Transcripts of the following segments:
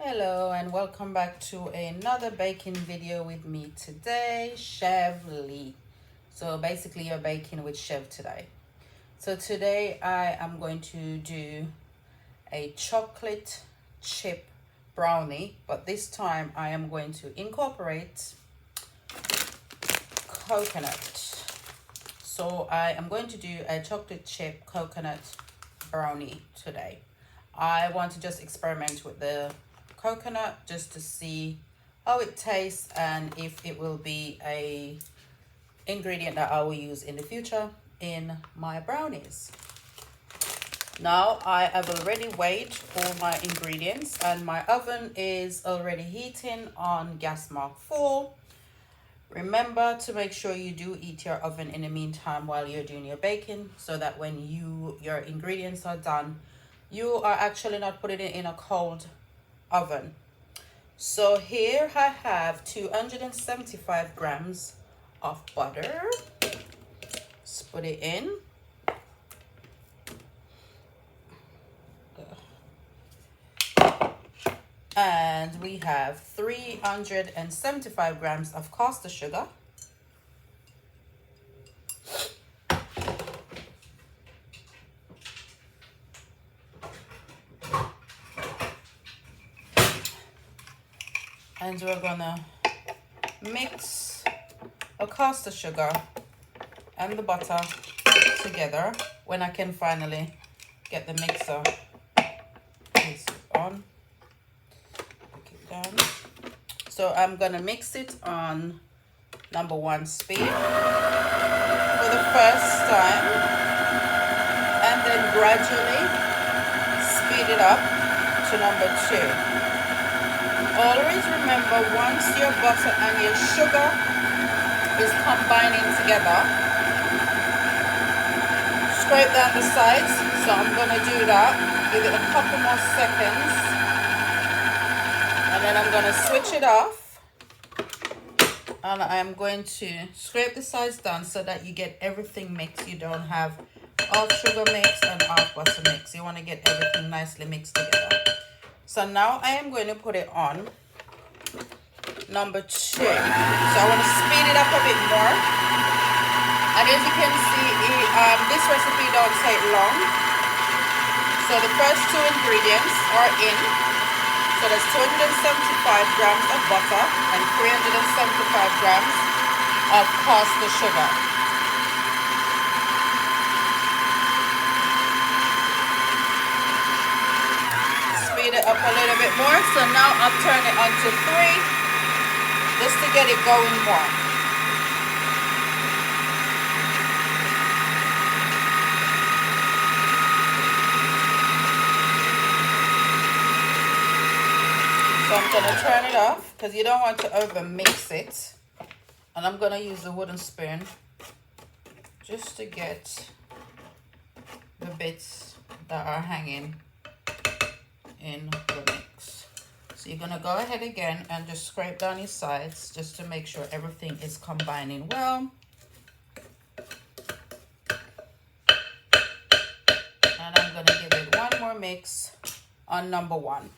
Hello and welcome back to another baking video with me today, SHEV. So basically you're baking with SHEV today. So today I am going to do a chocolate chip brownie, but this time I am going to incorporate coconut. So I am going to do a chocolate chip coconut brownie today. I want to just experiment with the coconut just to see how it tastes and if it will be a ingredient that I will use in the future in my brownies. Now I have already weighed all my ingredients and my oven is already heating on gas mark 4. Remember to make sure you do heat your oven in the meantime while you're doing your baking, so that when your ingredients are done, you are actually not putting it in a cold oven. So here I have 275 grams of butter. Let's put it in. And we have 375 grams of caster sugar. And we're gonna mix the caster sugar and the butter together when I can finally get the mixer on. Put it down. So I'm gonna mix it on number 1 speed for the first time, and then gradually speed it up to number 2. Always remember, once your butter and your sugar is combining together, scrape down the sides. So I'm going to do that, give it a couple more seconds, and then I'm going to switch it off, and I'm going to scrape the sides down so that you get everything mixed. You don't have half sugar mix and half butter mix. You want to get everything nicely mixed together. So now I am going to put it on number 2. So I want to speed it up a bit more. And as you can see, this recipe don't take long. So the first 2 ingredients are in. So there's 275 grams of butter and 375 grams of caster sugar. Speed it up a little bit more. So now I'll turn it on to 3 just to get it going more. So I'm going to turn it off because you don't want to over mix it. And I'm going to use the wooden spoon just to get the bits that are hanging in the mix. So you're going to go ahead again and just scrape down your sides just to make sure everything is combining well. And I'm going to give it one more mix on number 1.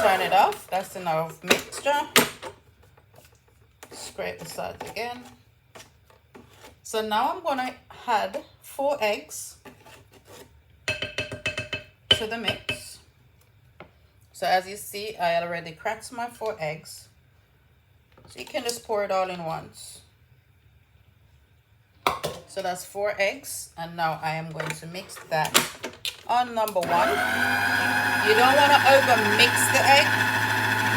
Turn it off. That's enough mixture. Scrape the sides again. So now I'm going to add 4 eggs to the mix. So as you see, I already cracked my 4 eggs. So you can just pour it all in once. So that's 4 eggs. And now I am going to mix that on number 1. You don't want to over mix the egg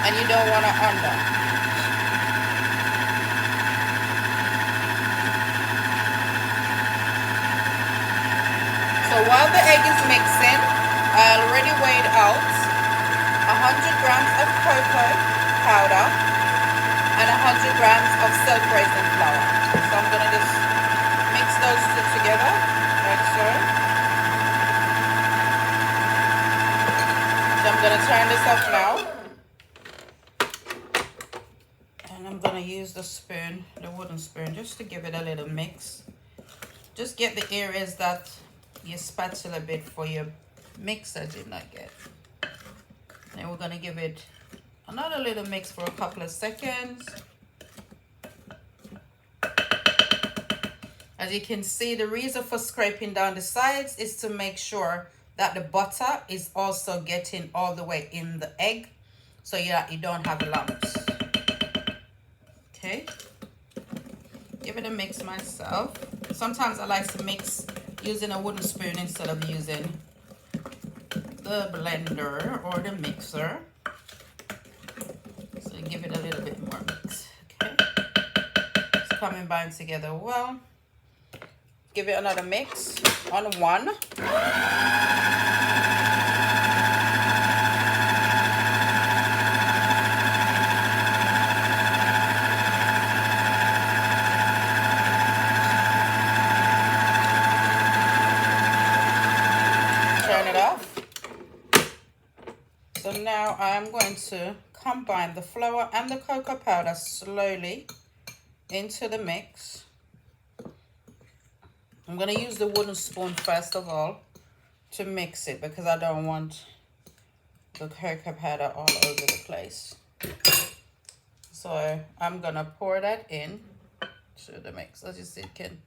and you don't want to under. So while the egg is mixing, I already weighed out 100 grams of cocoa powder and 100 grams of self-raising flour. So I'm going to just mix those 2 together like so. So I'm gonna turn this off now. And I'm gonna use the spoon, the wooden spoon, just to give it a little mix. Just get the areas that your spatula bit for your mixer did not get. Then we're gonna give it another little mix for a couple of seconds. As you can see, the reason for scraping down the sides is to make sure that the butter is also getting all the way in the egg, so you don't have lumps. Okay, give it a mix myself. Sometimes I like to mix using a wooden spoon instead of using the blender or the mixer. So give it a little bit more mix. Okay, it's combining together well. Give it another mix on one. Turn it off. So now I'm going to combine the flour and the cocoa powder slowly into the mix. I'm going to use the wooden spoon first of all to mix it because I don't want the cocoa powder all over the place. So I'm going to pour that in to the mix. As you see, it can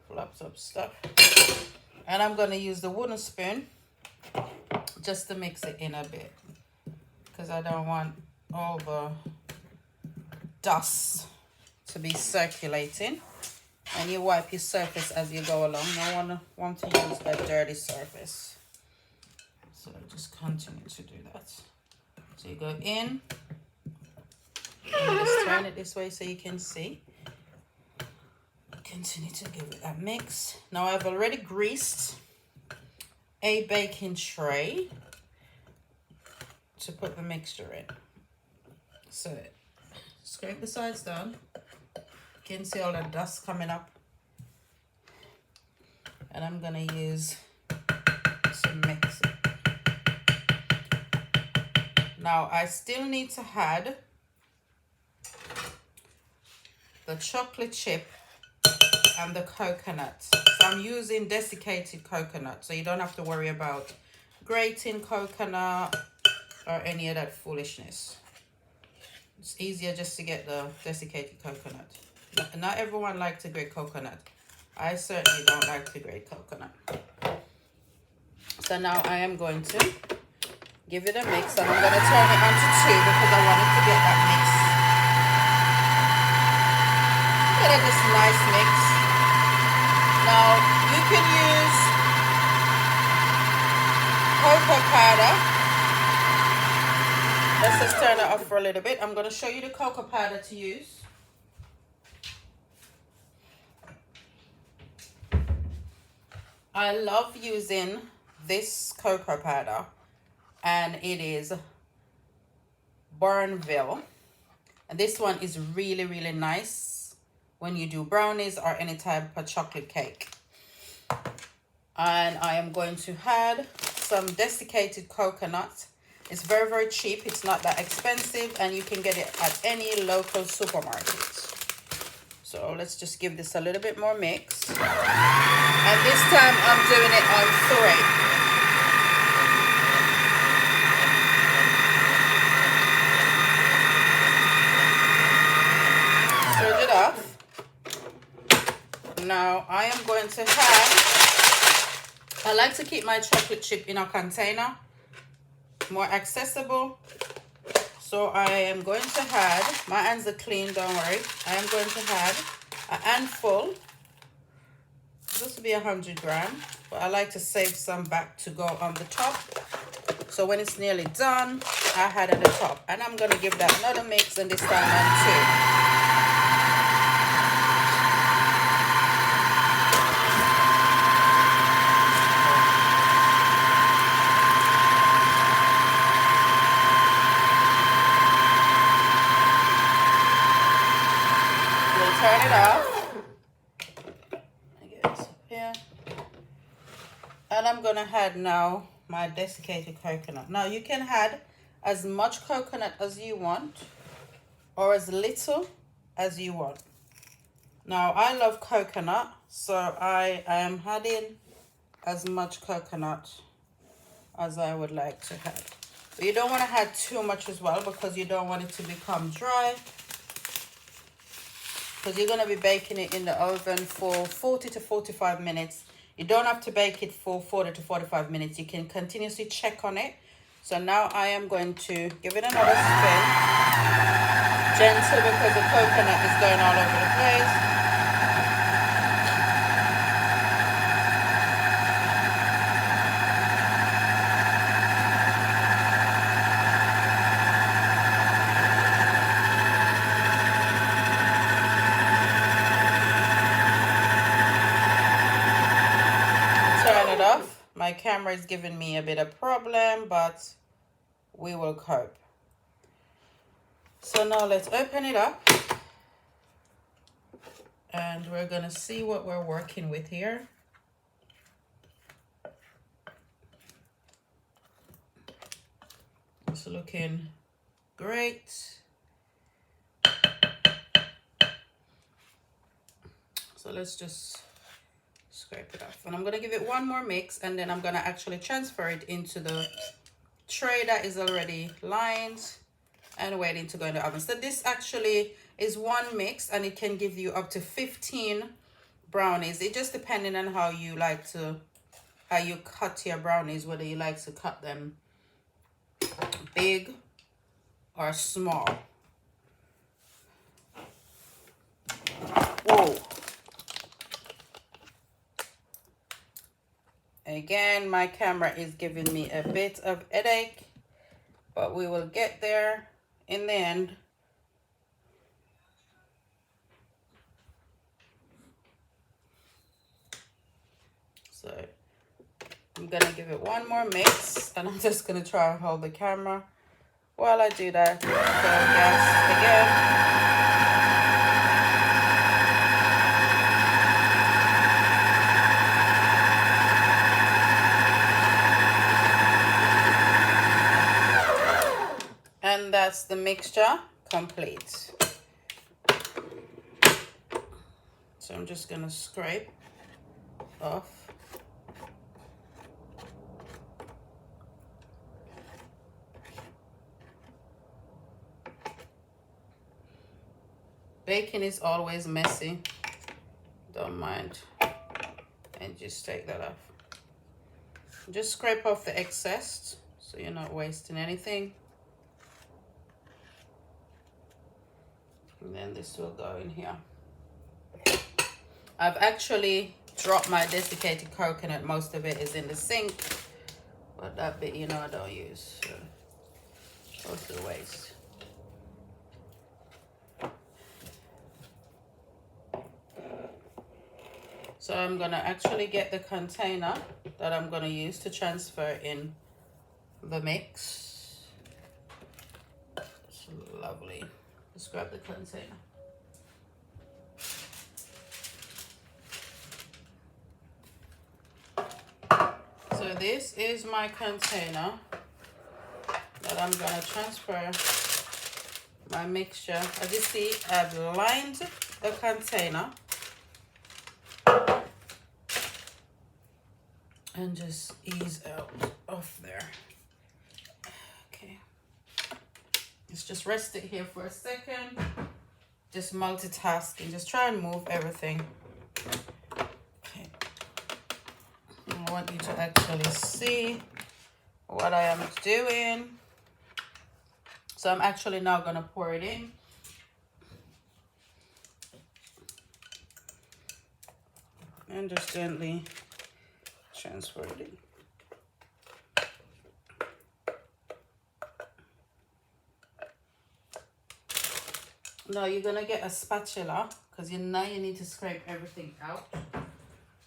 flops up stuff. And I'm going to use the wooden spoon just to mix it in a bit because I don't want all the dust to be circulating. And you wipe your surface as you go along. I want to use a dirty surface. So just continue to do that. So you go in. And just turn it this way so you can see. Continue to give it that mix. Now I've already greased a baking tray to put the mixture in. So scrape the sides down. You can see all the dust coming up. And I'm gonna use some mix. Now I still need to add the chocolate chip and the coconut. So I'm using desiccated coconut, so you don't have to worry about grating coconut or any of that foolishness. It's easier just to get the desiccated coconut. Not everyone likes to grate coconut. I certainly don't like to grate coconut. So now I am going to give it a mix, and I'm going to turn it on to 2 because I want it to get that mix. Get it this nice mix. Now you can use cocoa powder. Let's just turn it off for a little bit. I'm going to show you the cocoa powder to use. I love using this cocoa powder, and it is Burnville. And this one is really, really nice when you do brownies or any type of chocolate cake. And I am going to add some desiccated coconut. It's very, very cheap. It's not that expensive, and you can get it at any local supermarket. So let's just give this a little bit more mix. And this time I'm doing it on 3. Stir it off. Now I am going to I like to keep my chocolate chip in a container, more accessible. So I am going to add, my hands are clean, don't worry. I am going to add a handful. This will be 100 grams, but I like to save some back to go on the top. So when it's nearly done, I add at the top. And I'm going to give that another mix, and this time on 2. Turn it off. I get this up here. And I'm gonna add now my desiccated coconut. Now you can add as much coconut as you want or as little as you want. Now I love coconut, so I am adding as much coconut as I would like to have. But you don't want to add too much as well, because you don't want it to become dry, because you're going to be baking it in the oven for 40 to 45 minutes. You don't have to bake it for 40 to 45 minutes. You can continuously check on it. So now I am going to give it another spin. Gentle, because the coconut is going all over the place. My camera is giving me a bit of problem, but we will cope. So now let's open it up and we're gonna see what we're working with here. It's looking great. So let's just scrape it off, and I'm gonna give it one more mix, and then I'm gonna actually transfer it into the tray that is already lined and waiting to go in the oven. So this actually is one mix, and it can give you up to 15 brownies. It just depending on how you like to, how you cut your brownies, whether you like to cut them big or small. Whoa. Again, my camera is giving me a bit of headache, but we will get there in the end. So I'm gonna give it one more mix, and I'm just gonna try and hold the camera while I do that. So gas again. And that's the mixture complete. So I'm just gonna scrape off. Baking is always messy. Don't mind. And just take that off. Just scrape off the excess so you're not wasting anything. And then this will go in here. I've actually dropped my desiccated coconut. Most of it is in the sink, but that bit, you know, I don't use. So goes to waste. So I'm gonna actually get the container that I'm gonna use to transfer in the mix. It's lovely. Let's grab the container. So this is my container that I'm gonna transfer my mixture. As you see, I've lined the container and just ease out of there. Okay. Let's just rest it here for a second. Just multitasking, just try and move everything. Okay. I want you to actually see what I am doing. So I'm actually now gonna pour it in. And just gently transfer it in. Now you're gonna get a spatula, because you need to scrape everything out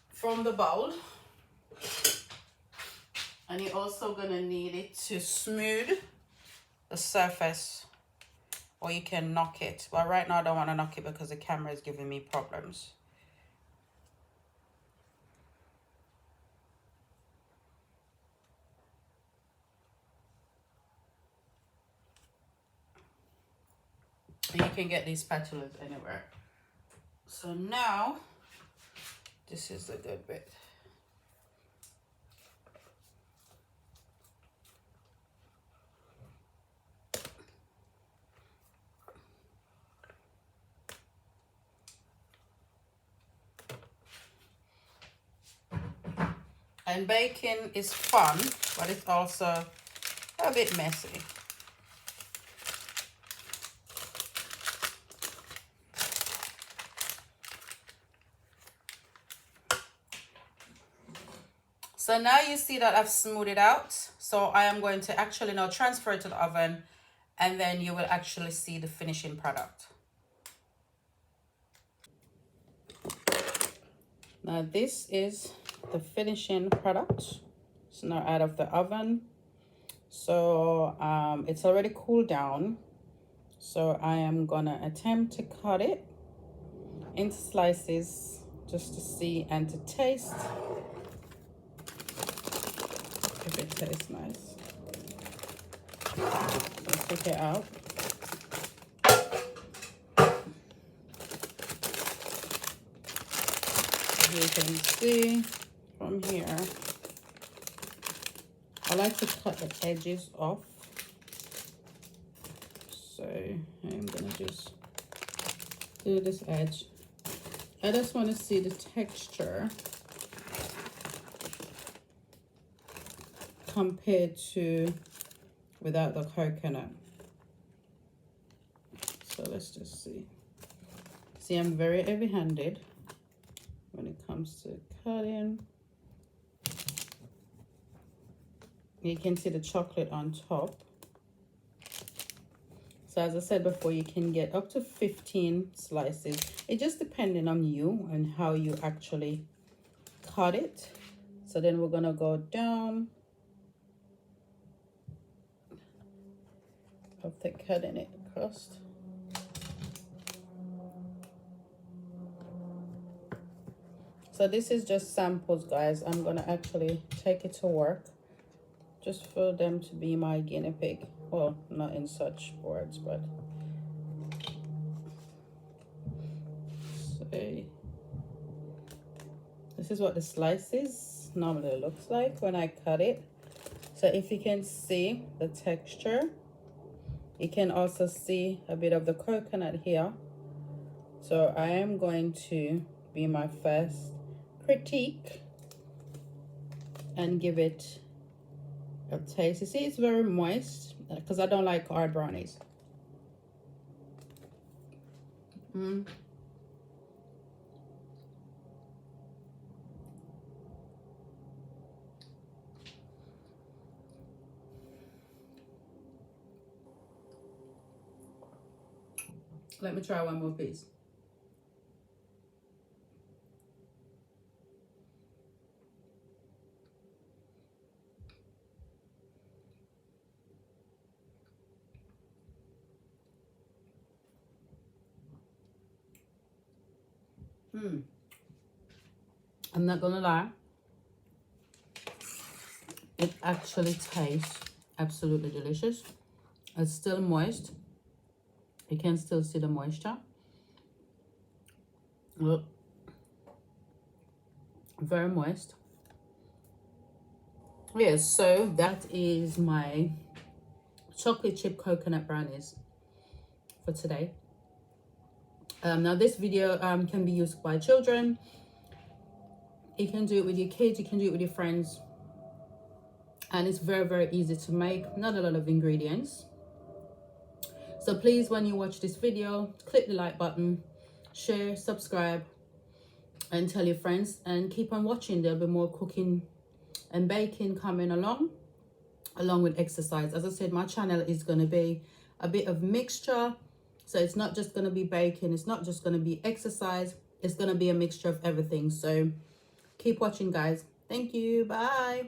from the bowl. And you're also gonna need it to smooth the surface, or you can knock it. But right now I don't want to knock it because the camera is giving me problems. you can get these spatulas anywhere. So now, this is the good bit. And baking is fun, but it's also a bit messy. So now you see that I've smoothed it out. So I am going to actually now transfer it to the oven, and then you will actually see the finishing product. Now this is the finishing product. It's now out of the oven. So it's already cooled down. So I am gonna attempt to cut it into slices just to see and to taste if it tastes nice. Let's take it out. As you can see from here, I like to cut the edges off. So I'm gonna just do this edge. I just want to see the texture compared to without the coconut. So let's just see. See, I'm very heavy-handed when it comes to cutting. You can see the chocolate on top. So as I said before, you can get up to 15 slices. It just depending on you and how you actually cut it. So then we're gonna go down after cutting it across. So this is just samples, guys. I'm gonna actually take it to work just for them to be my guinea pig. Well, not in such words, but so this is what the slices normally looks like when I cut it. So if you can see the texture, you can also see a bit of the coconut here. So I am going to be my first critique and give it a taste. You see, it's very moist because I don't like hard brownies. Let me try one more piece. I'm not gonna lie, it actually tastes absolutely delicious. It's still moist. You can still see the moisture. Look, very moist. Yes, so that is my chocolate chip coconut brownies for today. Now this video can be used by children. You can do it with your kids, you can do it with your friends, and it's very easy to make. Not a lot of ingredients. So please, when you watch this video, click the like button, share, subscribe, and tell your friends, and keep on watching. There'll be more cooking and baking coming along with exercise. As I said, my channel is going to be a bit of mixture. So it's not just going to be baking, it's not just going to be exercise, it's going to be a mixture of everything. So keep watching, guys. Thank you. Bye.